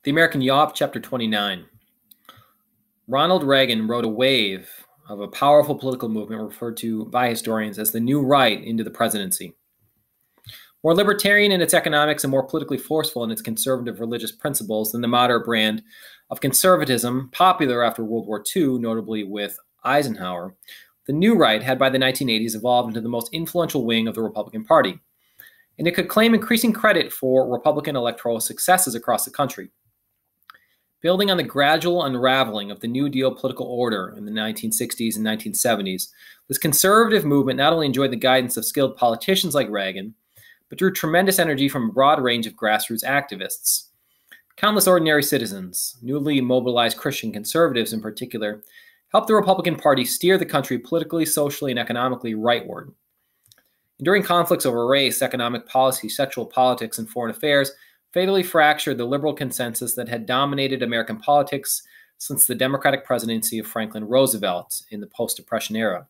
The American Yawp, Chapter 29. Ronald Reagan rode a wave of a powerful political movement referred to by historians as the New Right into the presidency. More libertarian in its economics and more politically forceful in its conservative religious principles than the moderate brand of conservatism popular after World War II, notably with Eisenhower, the New Right had by the 1980s evolved into the most influential wing of the Republican Party, and it could claim increasing credit for Republican electoral successes across the country. Building on the gradual unraveling of the New Deal political order in the 1960s and 1970s, this conservative movement not only enjoyed the guidance of skilled politicians like Reagan, but drew tremendous energy from a broad range of grassroots activists. Countless ordinary citizens, newly mobilized Christian conservatives in particular, helped the Republican Party steer the country politically, socially, and economically rightward. Enduring conflicts over race, economic policy, sexual politics, and foreign affairs fatally fractured the liberal consensus that had dominated American politics since the Democratic presidency of Franklin Roosevelt in the post-Depression era.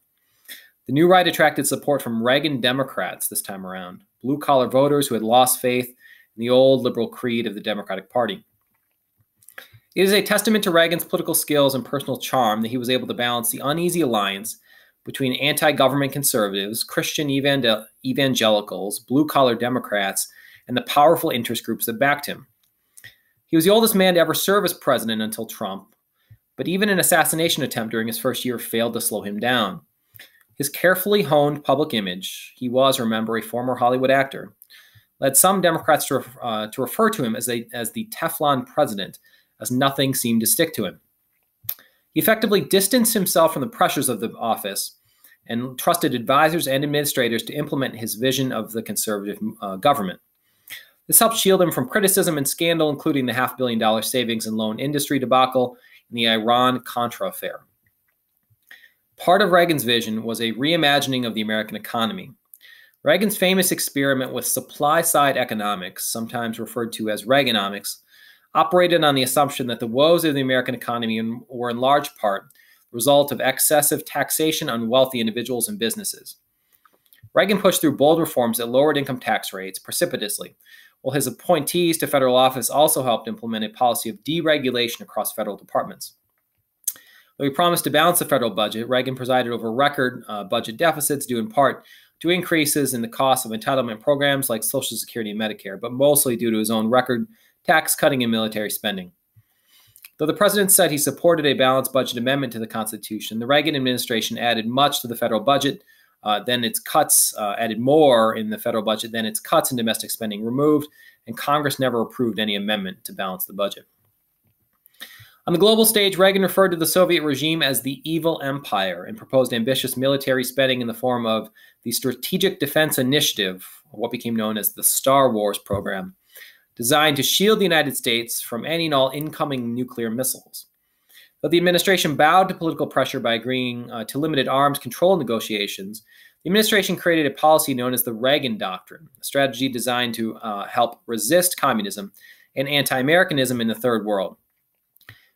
The New Right attracted support from Reagan Democrats this time around, blue-collar voters who had lost faith in the old liberal creed of the Democratic Party. It is a testament to Reagan's political skills and personal charm that he was able to balance the uneasy alliance between anti-government conservatives, Christian evangelicals, blue-collar Democrats, and the powerful interest groups that backed him. He was the oldest man to ever serve as president until Trump, but even an assassination attempt during his first year failed to slow him down. His carefully honed public image, he was, remember, a former Hollywood actor, led some Democrats to refer to him as the Teflon President, as nothing seemed to stick to him. He effectively distanced himself from the pressures of the office and trusted advisors and administrators to implement his vision of the conservative government. This helped shield him from criticism and scandal, including the $500 million savings and loan industry debacle and the Iran-Contra affair. Part of Reagan's vision was a reimagining of the American economy. Reagan's famous experiment with supply-side economics, sometimes referred to as Reaganomics, operated on the assumption that the woes of the American economy were in large part the result of excessive taxation on wealthy individuals and businesses. Reagan pushed through bold reforms that lowered income tax rates precipitously, while his appointees to federal office also helped implement a policy of deregulation across federal departments. Though he promised to balance the federal budget, Reagan presided over record budget deficits due in part to increases in the cost of entitlement programs like Social Security and Medicare, but mostly due to his own record tax cutting and military spending. Though the president said he supported a balanced budget amendment to the Constitution, the Reagan administration added much to the federal budget, then its cuts, added more in the federal budget than its cuts and domestic spending removed, and Congress never approved any amendment to balance the budget. On the global stage, Reagan referred to the Soviet regime as the evil empire and proposed ambitious military spending in the form of the Strategic Defense Initiative, what became known as the Star Wars program, designed to shield the United States from any and all incoming nuclear missiles. Though the administration bowed to political pressure by agreeing to limited arms control negotiations, the administration created a policy known as the Reagan Doctrine, a strategy designed to help resist communism and anti-Americanism in the Third World.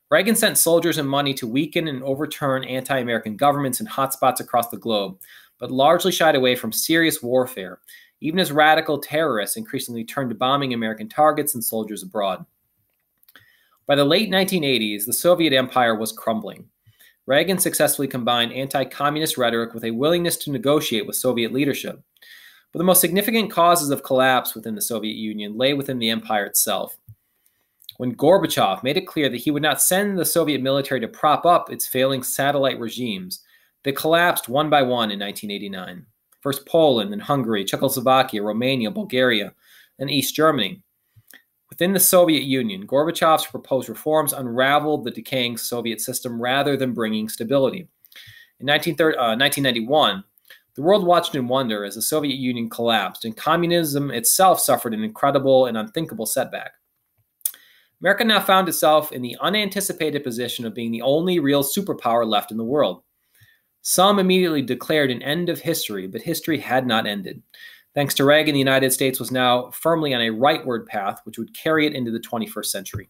Reagan sent soldiers and money to weaken and overturn anti-American governments in hotspots across the globe, but largely shied away from serious warfare, even as radical terrorists increasingly turned to bombing American targets and soldiers abroad. By the late 1980s, the Soviet empire was crumbling. Reagan successfully combined anti-communist rhetoric with a willingness to negotiate with Soviet leadership. But the most significant causes of collapse within the Soviet Union lay within the empire itself. When Gorbachev made it clear that he would not send the Soviet military to prop up its failing satellite regimes, they collapsed one by one in 1989. First Poland, then Hungary, Czechoslovakia, Romania, Bulgaria, and East Germany. Within the Soviet Union, Gorbachev's proposed reforms unraveled the decaying Soviet system rather than bringing stability. In 1991, the world watched in wonder as the Soviet Union collapsed, and communism itself suffered an incredible and unthinkable setback. America now found itself in the unanticipated position of being the only real superpower left in the world. Some immediately declared an end of history, but history had not ended. Thanks to Reagan, the United States was now firmly on a rightward path, which would carry it into the 21st century.